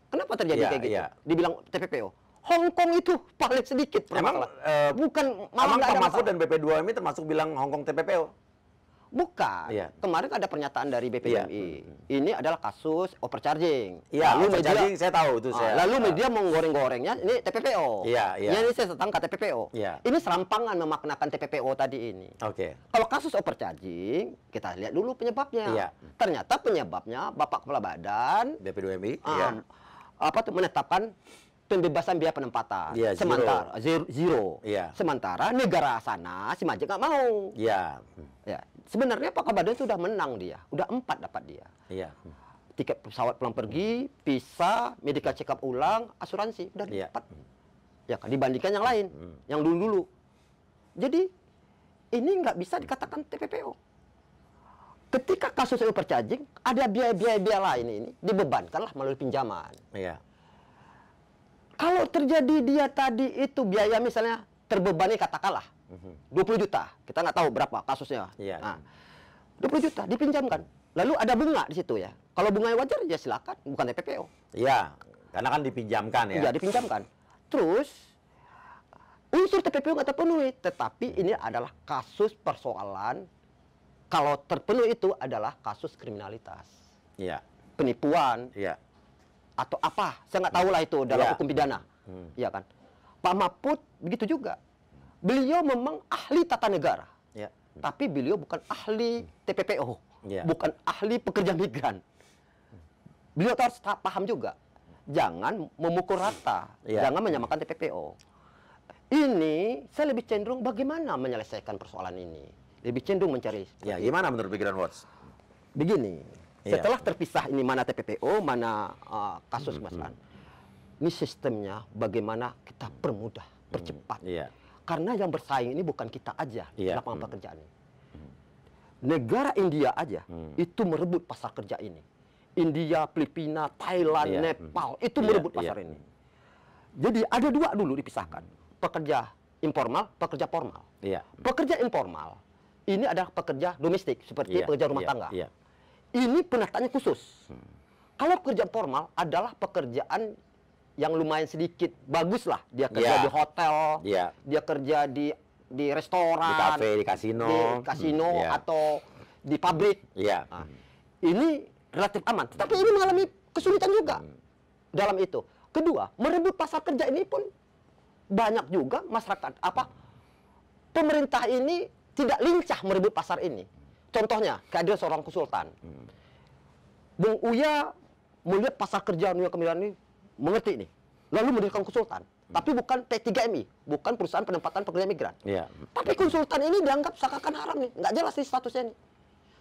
Kenapa terjadi
Iya,
kayak gitu?
iya.
Dibilang TPPO. Hong Kong itu paling sedikit
Emang
masalah. Bukan malah
Emang
nggak
Pak
ada
Mahfud
masalah.
dan BP2MI termasuk bilang Hong Kong TPPO?
Bukan.
Iya.
Kemarin ada pernyataan dari BPMI. Ini adalah kasus overcharging.
Iya,
Lalu
overcharging saya tahu itu saya.
Lalu media menggoreng-gorengnya ini TPPO.
Iya, iya.
Ini saya setangka TPPO.
Iya.
Ini serampangan memaknakan TPPO tadi ini.
Oke.
Kalau kasus overcharging, kita lihat dulu penyebabnya.
Iya.
Ternyata penyebabnya Bapak Kepala Badan
BP2MI?
um, menetapkan pembebasan biaya penempatan.
Iya, zero.
Sementara zero.
Iya.
Sementara negara sana si Majek nggak mau.
Iya.
Ya, sebenarnya Pak Kabadan sudah menang dia, udah 4 dapat dia.
Iya.
Tiket pesawat pulang pergi, visa, medical check up ulang, asuransi, udah
Iya.
4. Ya kan, dibandingkan yang lain, yang dulu-dulu. Jadi ini nggak bisa dikatakan TPPO. Ketika kasus overcharging, ada biaya-biaya lain ini dibebankanlah melalui pinjaman.
Iya.
Kalau terjadi dia tadi itu biaya misalnya terbebani katakanlah 20 juta, kita nggak tahu berapa kasusnya.
Iya.
Nah, 20 juta dipinjamkan, lalu ada bunga di situ ya. Kalau bunganya wajar ya silakan, bukan TPPO.
Iya. Karena kan dipinjamkan ya.
Ya dipinjamkan. Terus unsur TPPO nggak terpenuhi, tetapi ini adalah kasus persoalan. Kalau terpenuhi itu adalah kasus kriminalitas,
Iya.
penipuan
Iya.
atau apa, saya nggak tahu lah itu dalam
Iya.
hukum pidana, ya kan. Pak Mahfud begitu juga. Beliau memang ahli tata negara,
Iya.
tapi beliau bukan ahli TPPO,
Iya.
bukan ahli pekerja migran. Beliau harus paham juga, jangan memukul rata,
Iya.
jangan menyamakan TPPO. Ini saya lebih cenderung bagaimana menyelesaikan persoalan ini, lebih cenderung mencari.
Ya, gimana menurut Migran Watch?
Begini,
Iya.
setelah terpisah ini mana TPPO, mana kasus masalah. Ini sistemnya bagaimana kita permudah, percepat.
Iya.
Karena yang bersaing ini bukan kita aja
Iya.
lapangan pekerjaan ini. Negara India aja itu merebut pasar kerja ini. India, Filipina, Thailand,
Iya.
Nepal itu
Iya,
merebut
iya.
pasar ini. Jadi ada 2 dulu dipisahkan. Pekerja informal, pekerja formal.
Iya.
Pekerja informal ini adalah pekerja domestik seperti
Iya.
pekerja rumah
Iya.
tangga.
Iya.
Ini penataannya khusus. Kalau pekerja formal adalah pekerjaan yang lumayan sedikit bagus lah. Dia kerja
Iya.
di hotel,
Iya.
dia kerja di restoran,
Di kafe, di kasino.
di kasino
Iya.
atau di pabrik.
Iya.
Nah, ini relatif aman. Tapi ini mengalami kesulitan juga dalam itu. Kedua, merebut pasar kerja ini pun banyak juga masyarakat pemerintah ini tidak lincah merebut pasar ini. Contohnya, kehadiran seorang konsultan. Bung Uya melihat pasar kerja dunia kemigraan ini mengerti ini. Lalu mendirikan konsultan. Tapi bukan P3MI, bukan perusahaan penempatan pekerja migran.
Iya.
Tapi konsultan ini dianggap seakan-akan haram nih, nggak jelas nih statusnya nih.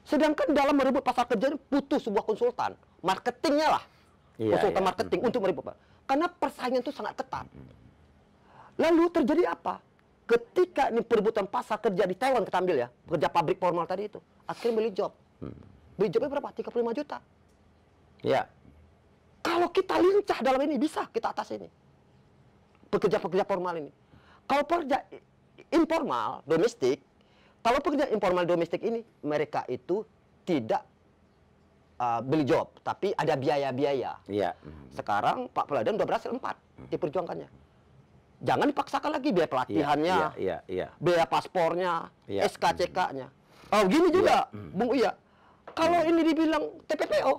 Sedangkan dalam merebut pasar kerja ini butuh sebuah konsultan, marketingnya lah,
Iya,
konsultan
iya.
marketing untuk merebut. Karena persaingan itu sangat ketat. Lalu terjadi apa? Ketika ini perebutan pasar kerja di Taiwan kita ambil ya, pekerja pabrik formal tadi itu, akhirnya beli job. Beli jobnya berapa? 35 juta.
Iya.
Kalau kita lincah dalam ini bisa kita atas ini. Pekerja-pekerja formal ini. Kalau pekerja informal domestik, kalau pekerja informal domestik ini mereka itu tidak beli job, tapi ada biaya-biaya.
Iya.
Sekarang Pak Peladan udah berhasil 4 diperjuangkannya. Jangan dipaksakan lagi biaya pelatihannya, biaya paspornya, SKCK-nya. Oh gini juga, Bung Uya. Kalau ini dibilang TPPO,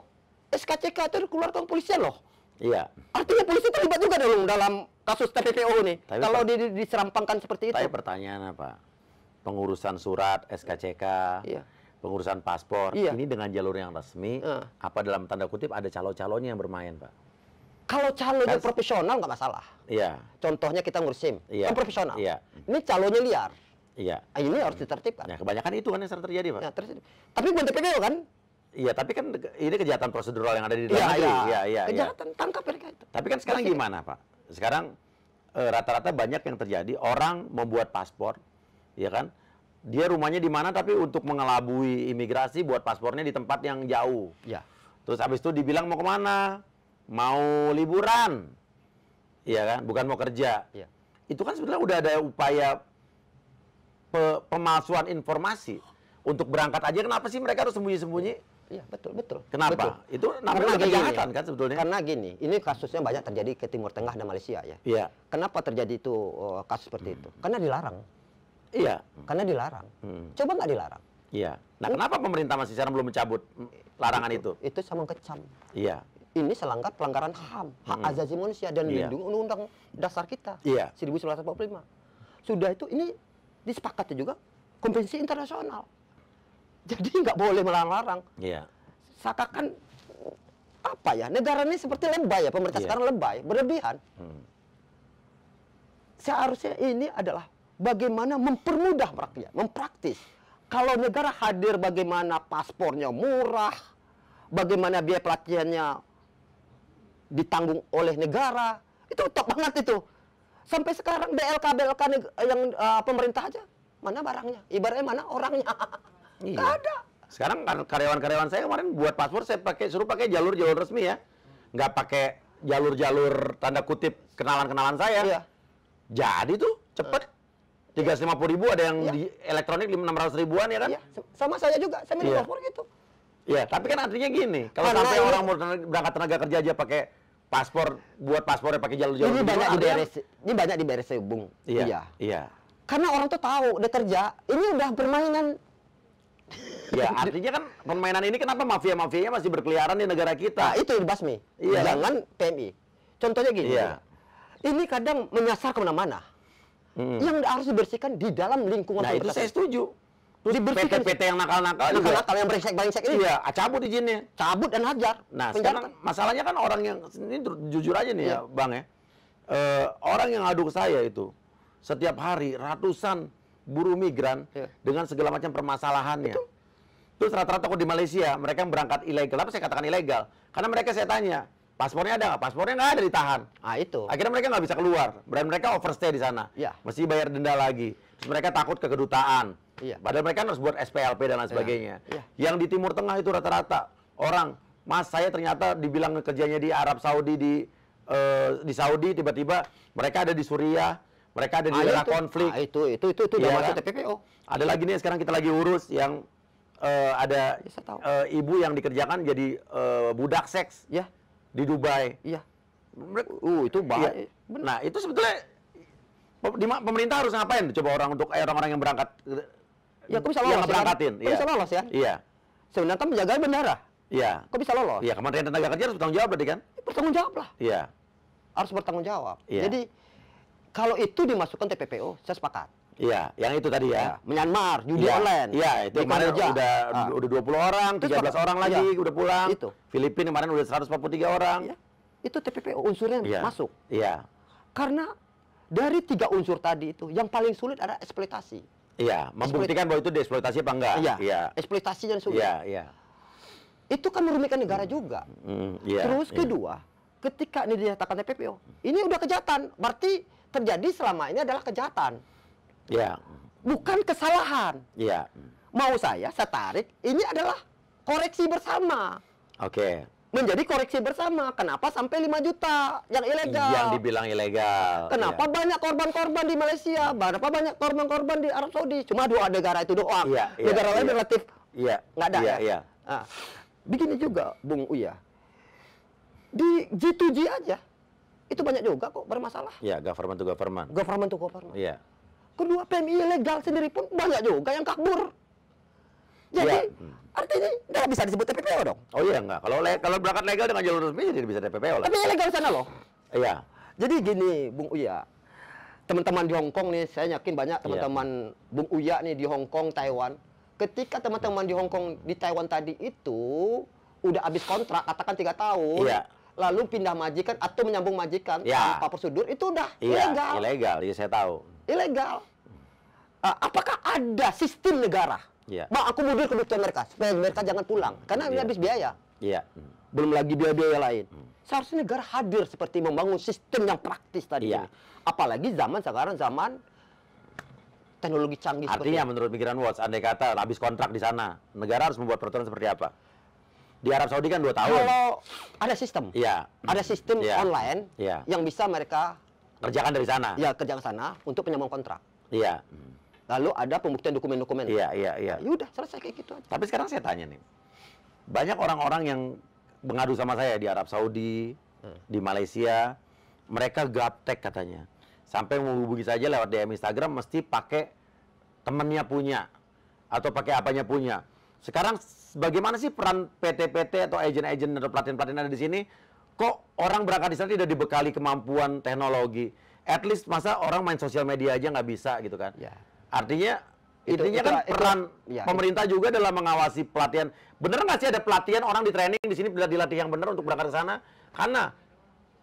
SKCK itu dikeluarkan kepolisian loh.
Iya.
Artinya polisi terlibat juga dong dalam kasus TPPO nih.
Tapi
kalau diserampangkan seperti itu.
Tapi pertanyaan apa? Pengurusan surat SKCK, pengurusan paspor, ini dengan jalur yang resmi, apa dalam tanda kutip ada calo-calonya yang bermain, Pak?
Kalau calonnya profesional nggak masalah.
Iya.
Contohnya kita ngurus SIM, kan profesional.
Iya.
Ini calonnya liar.
Iya.
Ini harus ditertibkan.
Ya, kebanyakan itu kan yang sering terjadi, Pak.
Ya, tapi bukan TPPO kan?
Iya, tapi kan ini kejahatan prosedural yang ada di dalam negeri. Iya.
Kejahatan, tangkap mereka itu.
Tapi kan sekarang gimana, Pak? Sekarang rata-rata banyak yang terjadi, orang membuat paspor, ya kan? Dia rumahnya di mana, tapi untuk mengelabui imigrasi, buat paspornya di tempat yang jauh.
Ya.
Terus habis itu dibilang mau kemana? Mau liburan. Iya kan? Bukan mau kerja.
Ya.
Itu kan sebenarnya udah ada upaya pemalsuan informasi. Untuk berangkat aja, kenapa sih mereka harus sembunyi-sembunyi?
Iya, betul.
Kenapa?
Betul.
Itu namanya kejahatan kan sebetulnya?
Karena gini, ini kasusnya banyak terjadi ke Timur Tengah dan Malaysia ya.
Iya.
Kenapa terjadi itu kasus seperti itu? Karena dilarang.
Iya.
Karena dilarang. Coba nggak dilarang?
Iya. Nah, kenapa pemerintah masih sekarang belum mencabut larangan itu?
Itu sama kecam.
Iya.
Ini selanggar pelanggaran HAM, hak asasi manusia dan dilindungi Undang-Undang Dasar kita.
Iya.
1945. Sudah itu ini disepakati juga konvensi internasional. Jadi nggak boleh melarang-larang.
Iya.
Seakan apa ya? Negara ini seperti lebay ya, pemerintah sekarang lebay, berlebihan. Seharusnya ini adalah bagaimana mempermudah rakyat, mempraktis. Kalau negara hadir bagaimana paspornya murah, bagaimana biaya pelatihannya ditanggung oleh negara, itu top banget itu. Sampai sekarang BLK yang pemerintah aja, mana barangnya? Ibaratnya mana orangnya?
Iya.
Nggak ada.
Sekarang karyawan-karyawan saya kemarin buat paspor saya suruh pakai jalur resmi ya. Nggak pakai jalur tanda kutip kenalan-kenalan saya.
Iya.
Jadi tuh cepet. 350.000 ada yang di elektronik 600 ribuan ya kan?
Iya, sama saya juga, saya minum paspor gitu.
Iya, tapi kan artinya gini, kalau sampai orang mau berangkat tenaga kerja aja pakai paspor, buat paspornya pakai jalur-jalur
ini banyak diberes, Bung.
Iya.
Karena orang tuh tahu dia kerja, ini udah permainan.
Ya, artinya kan permainan ini kenapa mafia-mafianya masih berkeliaran di negara kita?
Nah, itu dibasmi.
Iya.
Jangan PMI. Contohnya gini.
Iya.
Ini kadang menyasar kemana-mana. Yang harus dibersihkan di dalam lingkungan.
Nah, itu saya setuju. Terus
dibersihkan
PT-PT yang nakal-nakal
yang brengsek ini.
Iya, cabut izinnya.
Cabut dan hajar.
Nah, sekarang masalahnya kan orang yang ini jujur aja nih ya, Bang ya. Orang yang ngadu ke saya itu setiap hari ratusan buruh migran dengan segala macam permasalahannya. Terus rata-rata kok di Malaysia mereka yang berangkat ilegal. Apa saya katakan ilegal? Karena mereka saya tanya, paspornya ada nggak? Paspornya nggak ada, ditahan.
Ah itu.
Akhirnya mereka nggak bisa keluar. Dan mereka overstay di sana.
Ya.
Mesti bayar denda lagi. Terus mereka takut ke kedutaan.
Iya.
Padahal mereka harus buat SPLP dan lain sebagainya.
Iya.
Yang di Timur Tengah itu rata-rata orang, Mas saya ternyata dibilang kerjanya di Arab Saudi di Saudi, tiba-tiba mereka ada di Suriah, mereka ada di daerah konflik.
Itu udah masuk TPPO.
Ada lagi nih sekarang kita lagi urus yang ada ibu yang dikerjakan jadi budak seks di Dubai.
Iya. Itu bahaya.
Iya. Nah, itu sebetulnya pemerintah harus ngapain? Coba orang-orang yang berangkat
ya, kok bisa lolos?
Yang berangkatin.
Kok bisa lolos ya?
Iya.
Sebenarnya kan penjagaan bandara.
Iya.
Kok bisa lolos?
Iya, Kementerian Tenaga Kerja harus bertanggung jawab berarti kan?
Bertanggung jawab lah.
Iya.
Harus bertanggung jawab.
Iya.
Jadi kalau itu dimasukkan TPPO, saya sepakat.
Iya, yang itu tadi ya.
Myanmar, judi online.
Iya, itu kemarin udah 20 orang, 13 orang lagi udah pulang.
Itu.
Filipina kemarin udah 143 orang.
Iya. Itu TPPO unsurnya masuk.
Iya.
Karena dari 3 unsur tadi itu, yang paling sulit adalah eksploitasi.
Iya, membuktikan bahwa itu dieksploitasi apa enggak.
Iya. Eksploitasi yang sulit.
Iya.
Itu kan merugikan negara juga. Terus kedua, ketika ini dinyatakan TPPO, ini udah kejahatan. Berarti terjadi selama ini adalah kejahatan.
Iya.
Bukan kesalahan.
Iya.
Mau saya tarik, ini adalah koreksi bersama.
Oke.
menjadi koreksi bersama. Kenapa sampai 5 juta yang ilegal?
Yang dibilang ilegal.
Kenapa banyak korban-korban di Malaysia? Kenapa banyak korban-korban di Arab Saudi? Cuma 2 negara itu doang. Negara lain relatif nggak ada ya. Nah, begini juga, Bung Uya. Di G2G aja, itu banyak juga kok bermasalah.
Iya, government to government.
Government to government.
Iya.
Kedua, PMI ilegal sendiri pun banyak juga yang kabur. Jadi, artinya nggak bisa disebut TPPO dong.
Oh iya enggak. Kalau berangkat legal dengan jalur resmi jadi bisa TPPO lah.
Tapi ilegal sana loh.
Iya.
Jadi gini, Bung Uya. Teman-teman di Hong Kong nih, saya yakin banyak teman-teman Bung Uya nih di Hong Kong, Taiwan. Ketika teman-teman di Hong Kong, di Taiwan tadi itu udah habis kontrak, katakan 3 tahun.
Iya.
Lalu pindah majikan atau menyambung majikan tanpa prosedur, itu udah ilegal.
Ilegal, iya saya tahu.
Ilegal. Apakah ada sistem negara mengakomodir kebutuhan mereka supaya mereka jangan pulang karena ini habis biaya?
Iya.
Belum lagi biaya-biaya lain. Seharusnya negara hadir seperti membangun sistem yang praktis tadi. Ini. Apalagi zaman sekarang zaman teknologi canggih.
Artinya menurut Migran Watch, andai kata habis kontrak di sana, negara harus membuat peraturan seperti apa? Di Arab Saudi kan 2 tahun.
Kalau ada sistem, ada sistem online yang bisa mereka
kerjakan dari sana.
Ya, kerja ke sana untuk penyambung kontrak.
Iya.
Lalu ada pembuktian dokumen-dokumen.
Iya.
Ya udah, selesai kayak gitu aja.
Tapi sekarang saya tanya nih, banyak orang-orang yang mengadu sama saya di Arab Saudi, di Malaysia, mereka gaptek katanya. Sampai menghubungi saja lewat DM Instagram mesti pakai temennya punya atau pakai apanya punya. Sekarang bagaimana sih peran PT-PT atau agen-agen atau pelatihan-pelatihan ada di sini? Kok orang berangkat di sana tidak dibekali kemampuan teknologi? At least masa orang main sosial media aja nggak bisa gitu kan? Ya. Artinya intinya kan peran pemerintah juga dalam mengawasi pelatihan. Bener nggak sih ada pelatihan orang di training di sini dilatih yang benar untuk berangkat ke sana? Karena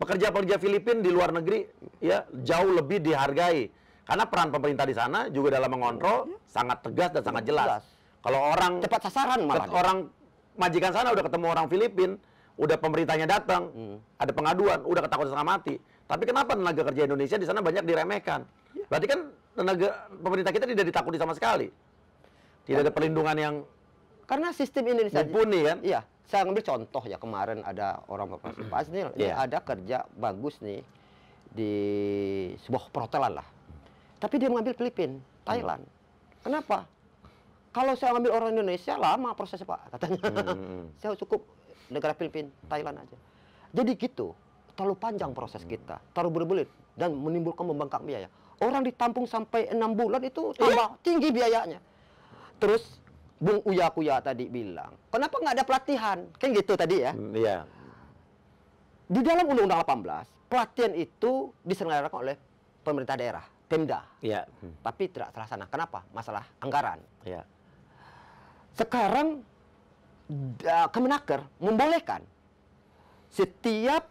pekerja-pekerja Filipina di luar negeri ya jauh lebih dihargai. Karena peran pemerintah di sana juga dalam mengontrol sangat tegas dan sangat jelas. Kalau orang
cepat sasaran malah
orang majikan sana udah ketemu orang Filipina, udah pemerintahnya datang, ada pengaduan, udah ketakutan setengah mati. Tapi kenapa tenaga kerja Indonesia di sana banyak diremehkan? Berarti kan tenaga pemerintah kita tidak ditakuti sama sekali. Tidak ada perlindungan yang
karena sistem Indonesia
mumpuni kan?
Iya, saya ngambil contoh ya kemarin ada orang pas nih, ada kerja bagus nih di sebuah perhotelan lah. Tapi dia mengambil Filipina, Thailand. Kenapa? Kalau saya ambil orang Indonesia lama prosesnya Pak katanya. Saya cukup negara Filipina, Thailand aja. Jadi gitu, terlalu panjang proses kita, terlalu berbelit dan menimbulkan membengkak biaya. Orang ditampung sampai 6 bulan itu tambah tinggi biayanya. Terus Bung Uya Kuya tadi bilang, kenapa nggak ada pelatihan? Kan gitu tadi ya.
Iya.
Di dalam Undang-Undang 18, pelatihan itu diselenggarakan oleh pemerintah daerah, Pemda.
Iya.
Tapi tidak terlaksana. Kenapa? Masalah anggaran.
Iya.
Sekarang Kemenaker membolehkan setiap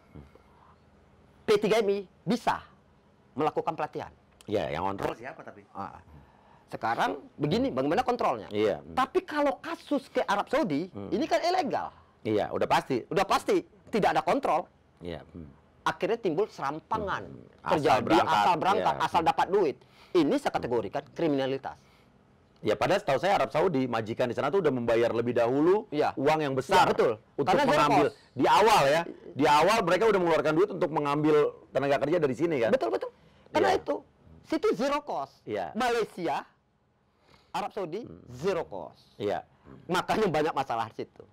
P3MI bisa melakukan pelatihan.
Ya, yang kontrol siapa tapi?
Sekarang begini, bagaimana kontrolnya?
Iya.
Tapi kalau kasus ke Arab Saudi, ini kan ilegal.
Iya, udah pasti.
Udah pasti tidak ada kontrol.
Iya.
Akhirnya timbul serampangan. Terjadi asal berangkat, asal dapat duit. Ini saya kategorikan kriminalitas.
Ya, padahal setahu saya Arab Saudi, majikan di sana tuh udah membayar lebih dahulu uang yang besar.
Ya, betul.
Untuk
karena
mengambil di awal ya. Di awal mereka udah mengeluarkan duit untuk mengambil tenaga kerja dari sini kan.
Betul. Karena itu situ zero cost.
Iya.
Malaysia, Arab Saudi zero cost.
Iya.
Makanya banyak masalah di situ.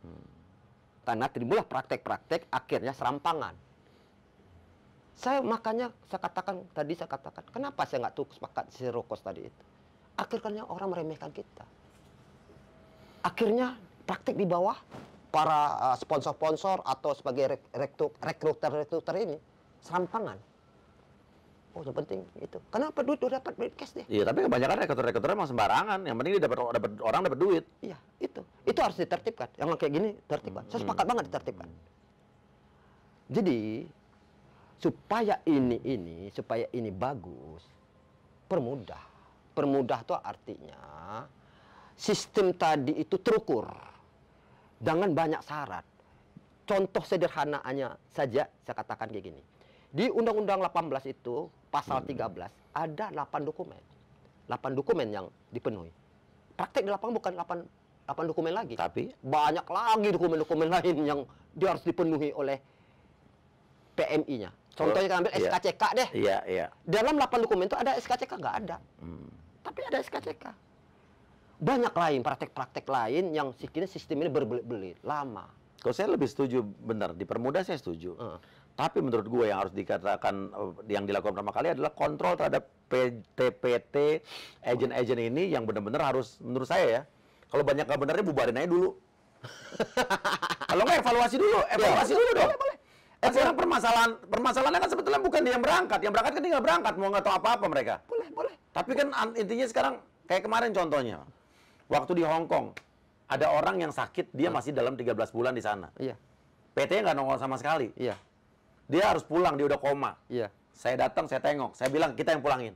Karena timbullah praktek-praktek akhirnya serampangan. Makanya saya katakan, kenapa saya nggak tuh sepakat zero cost tadi itu? Akhirnya orang meremehkan kita. Akhirnya praktik di bawah para sponsor-sponsor atau sebagai rekruter ini serampangan. Oh, yang penting itu. Kenapa duit udah dapat duit cash deh?
Iya, tapi kebanyakan rekruter emang sembarangan. Yang penting dia dapat orang dapat duit.
Iya, itu. Itu harus ditertibkan. Yang kayak gini tertibkan. Saya sepakat banget ditertibkan. Jadi supaya ini bagus, permudah. Permudah itu artinya sistem tadi itu terukur. Jangan banyak syarat. Contoh sederhananya saja saya katakan kayak gini. Di Undang-Undang 18 itu pasal 13 ada 8 dokumen. 8 dokumen yang dipenuhi. Praktek di lapangan bukan 8 8 dokumen lagi.
Tapi
Banyak lagi dokumen-dokumen lain yang dia harus dipenuhi oleh PMI-nya. Contohnya kita ambil
Iya.
SKCK deh.
iya, iya.
Dalam 8 dokumen itu ada SKCK? Nggak ada. Tapi ada SKCK. Banyak lain, praktek-praktek lain yang sistem ini berbelit-belit, lama.
Kalau saya lebih setuju, benar, dipermudah saya setuju. Tapi menurut gue yang harus dikatakan, yang dilakukan pertama kali adalah kontrol terhadap PT-PT, agen-agen ini yang benar-benar harus, menurut saya ya, kalau banyak nggak benarnya bubarin aja dulu. Kalau nggak evaluasi dulu dulu dong. Kan sekarang permasalahannya kan sebetulnya bukan dia yang berangkat kan tinggal berangkat, mau nggak tahu apa-apa mereka.
Boleh.
Tapi kan intinya sekarang, kayak kemarin contohnya, waktu di Hong Kong, ada orang yang sakit, dia masih dalam 13 bulan di sana.
Iya.
PT-nya nggak nongol sama sekali.
Iya.
Dia harus pulang, dia udah koma.
Iya.
Saya datang, saya tengok, saya bilang kita yang pulangin.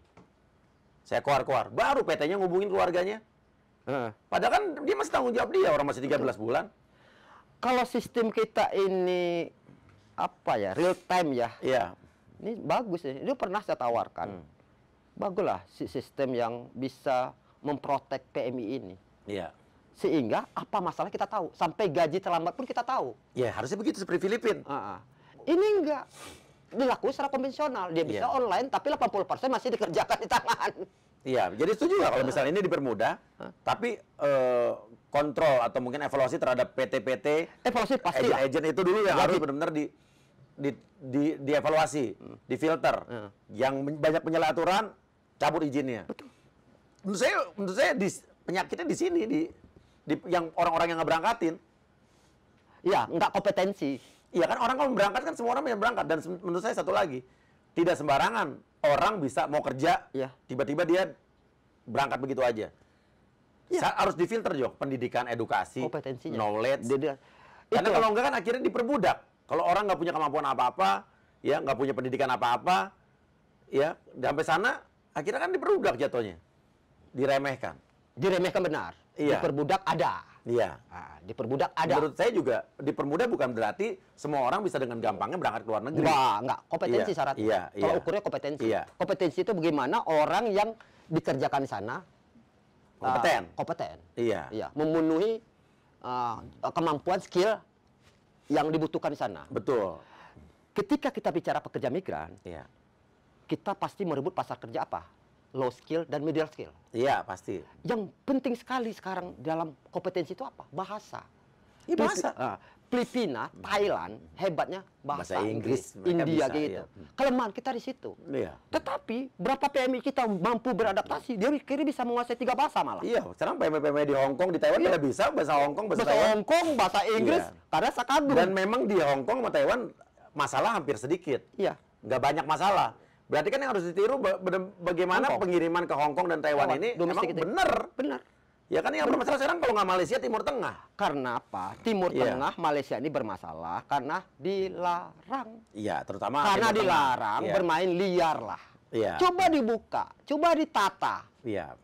Saya keluar. Baru PT-nya ngubungin keluarganya. Padahal kan dia masih tanggung jawab dia, orang masih 13 bulan.
Kalau sistem kita ini apa ya, real time ya.
Iya.
Ini bagus ya. Ini pernah saya tawarkan. Baguslah sistem yang bisa memprotek PMI ini.
Iya.
Sehingga apa masalah kita tahu. Sampai gaji terlambat pun kita tahu.
Ya, harusnya begitu seperti Filipina.
Ini enggak dilakukan secara konvensional. Dia bisa online, tapi 80% masih dikerjakan di tangan.
Iya, jadi setuju nggak kalau misalnya ini dipermudah, tapi kontrol atau mungkin evaluasi terhadap PT-PT,
Evaluasi pasti lah.
agen itu dulu yang harus benar-benar dievaluasi, difilter. Yang banyak penyalahan aturan, cabut izinnya.
Betul.
Menurut saya penyakitnya di sini, di yang orang-orang yang nggak berangkatin.
Ya, enggak kompetensi.
Iya kan, orang kalau berangkat kan semua orang yang berangkat. Dan menurut saya satu lagi, tidak sembarangan orang bisa mau kerja, tiba-tiba dia berangkat begitu aja. Harus difilter, Jok, pendidikan, edukasi,
kompetensinya,
knowledge. Karena
itu
kalau enggak kan akhirnya diperbudak. Kalau orang nggak punya kemampuan apa-apa, ya nggak punya pendidikan apa-apa, ya sampai sana akhirnya kan diperbudak jatuhnya, diremehkan.
Diremehkan benar.
Iya.
Diperbudak ada.
Iya.
Nah, diperbudak ada.
Menurut saya juga dipermudah bukan berarti semua orang bisa dengan gampangnya berangkat ke luar negeri.
Enggak. Kompetensi syaratnya.
Iya,
Kalau
iya.
ukurnya kompetensi.
Iya.
Kompetensi itu bagaimana orang yang dikerjakan di sana kompeten.
Iya.
Iya, memenuhi kemampuan skill yang dibutuhkan di sana.
Betul.
Ketika kita bicara pekerja migran,
Iya.
kita pasti merebut pasar kerja apa? Low skill dan middle skill.
Iya, pasti.
Yang penting sekali sekarang dalam kompetensi itu apa? Bahasa.
Iya, bahasa.
Filipina, Thailand, hebatnya bahasa Inggris,
mereka
India
bisa,
gitu.
iya.
Kelemahan kita di situ.
Iya.
Tetapi berapa PMI kita mampu beradaptasi? Dia kira bisa menguasai 3 bahasa malah.
Iya, sekarang PMI di Hong Kong, di Taiwan pada bisa bahasa Hong Kong, bahasa
Bahasa
Taiwan.
Hong Kong, bahasa Inggris,
Iya.
karena sakagum.
Dan memang di Hong Kong sama Taiwan masalah hampir sedikit.
Iya.
Nggak banyak masalah. Berarti kan yang harus ditiru bagaimana
Hong Kong.
pengiriman ke Hong Kong dan Taiwan ini emang
domestik itu.
bener.
Benar.
Ya kan yang bermasalah sekarang kalau nggak Malaysia, Timur Tengah.
Karena apa? Timur
Iya.
Tengah, Malaysia ini bermasalah karena dilarang.
Iya, terutama
Karena
Timur Tengah.
dilarang
Iya.
bermain liar lah.
Iya.
Coba dibuka, coba ditata.
Iya.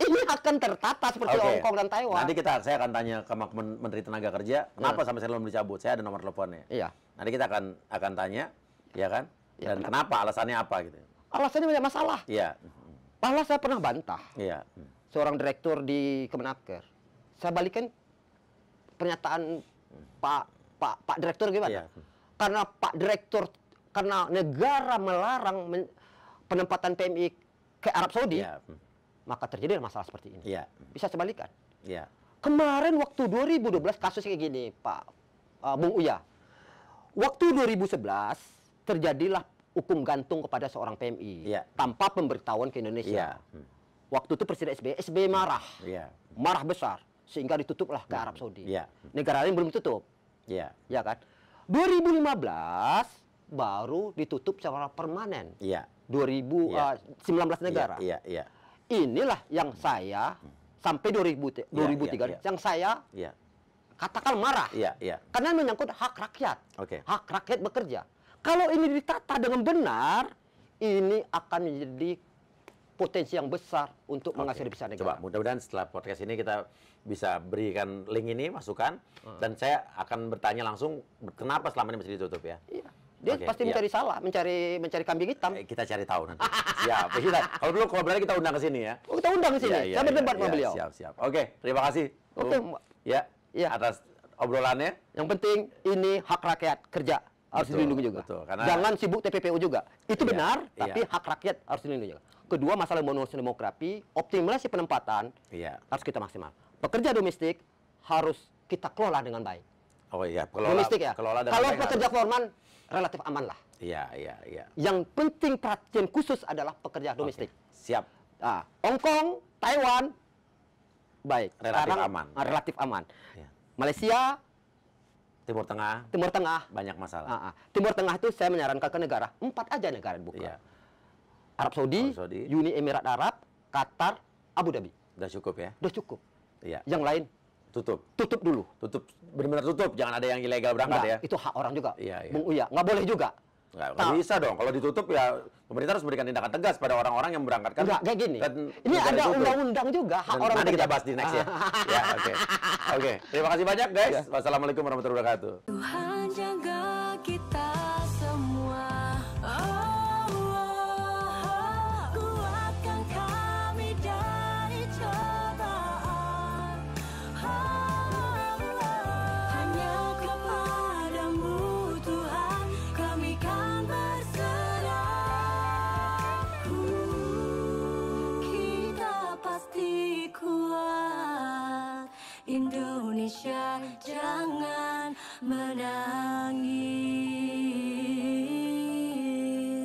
Ini akan tertata seperti
Oke.
Hong Kong dan Taiwan.
Nanti saya akan tanya ke Menteri Tenaga Kerja, kenapa sampai saya belum dicabut? Saya ada nomor teleponnya.
Iya.
Nanti kita akan tanya, ya kan?
Iya,
Dan kenapa? Alasannya apa gitu?
Alasannya banyak masalah.
Iya.
Malah saya pernah bantah
Iya.
seorang direktur di Kemenaker. Saya balikan pernyataan Pak Direktur gimana?
Iya.
Karena Pak Direktur, karena negara melarang penempatan PMI ke Arab Saudi,
Iya.
maka terjadi masalah seperti ini.
Iya.
Bisa sebalikan.
Iya.
Kemarin waktu 2012 kasus kayak gini, Pak Bung Uya. Waktu 2011 terjadilah hukum gantung kepada seorang PMI
Iya.
tanpa pemberitahuan ke
Iya.
Indonesia. Waktu itu Presiden SBY marah.
Iya.
Marah besar sehingga ditutuplah ke Arab Saudi.
Iya.
Negara lain belum tutup,
Iya.
ya kan? 2015 baru ditutup secara permanen.
Iya.
19 negara.
Iya. Iya.
Inilah yang saya sampai 2003
iya.
yang saya
Iya.
katakan marah.
Iya. Iya.
Karena menyangkut hak rakyat.
Oke.
Hak rakyat bekerja. Kalau ini ditata dengan benar, ini akan menjadi potensi yang besar untuk menghasilkan besar negara.
Coba, mudah-mudahan setelah podcast ini kita bisa berikan link ini, masukan, dan saya akan bertanya langsung kenapa selama ini mesti ditutup ya.
Iya. Dia
Oke,
pasti
iya.
mencari salah, mencari kambing hitam.
Kita cari tahu nanti. Siap. Kalau berani kita undang ke sini ya.
Oh, kita undang ke sini.
Iya, iya,
Saya berdebat
iya,
sama beliau.
Siap. Oke, terima kasih.
Oke,
ya,
Iya.
atas obrolannya.
Yang penting ini hak rakyat kerja harus
Betul,
dilindungi juga.
betul, karena-
Jangan sibuk TPPO juga. Itu
Iya,
benar,
iya.
tapi hak rakyat harus dilindungi juga. Kedua, masalah bonus demografi, optimalisasi penempatan
Iya.
harus kita maksimal. Pekerja domestik harus kita kelola dengan baik.
Oh iya,
Domestik ya.
kelola dengan
Kalau
baik
pekerja
harus.
formal relatif aman lah.
Iya, iya, iya.
Yang penting perhatian khusus adalah pekerja domestik.
Siap.
Ah, Hong Kong, Taiwan, baik.
Relatif aman.
Relatif aman.
Iya.
Malaysia,
Timur Tengah
Timur Tengah.
banyak masalah.
Timur Tengah itu saya menyarankan ke negara, 4 aja negara dibuka.
Iya.
Arab Saudi,
Arab Saudi.
Uni Emirat Arab, Qatar, Abu Dhabi.
Udah cukup ya.
Udah cukup.
Iya.
Yang lain
Tutup.
tutup dulu.
Tutup, benar-benar tutup. Jangan ada yang ilegal berangkat
Enggak,
ya.
itu hak orang juga.
Iya, iya.
Bung Uya, nggak boleh juga.
Nggak bisa dong. Kalau ditutup ya pemerintah harus memberikan tindakan tegas pada orang-orang yang berangkatkan.
Enggak, kayak gini.
kan
Ini
negara
ada
ditutup.
undang-undang juga hak
Dan
orang
nanti kita
bekerja.
bahas di next ya. Ya, oke. Oke, terima kasih banyak guys.
Ya.
Wassalamualaikum warahmatullahi wabarakatuh.
Tuhan jaga kita semua. Kuatkan kami dari cobaan. Hanya kepadamu Tuhan kami kan berserah. Kita pasti kuat. Indonesia jangan menangis.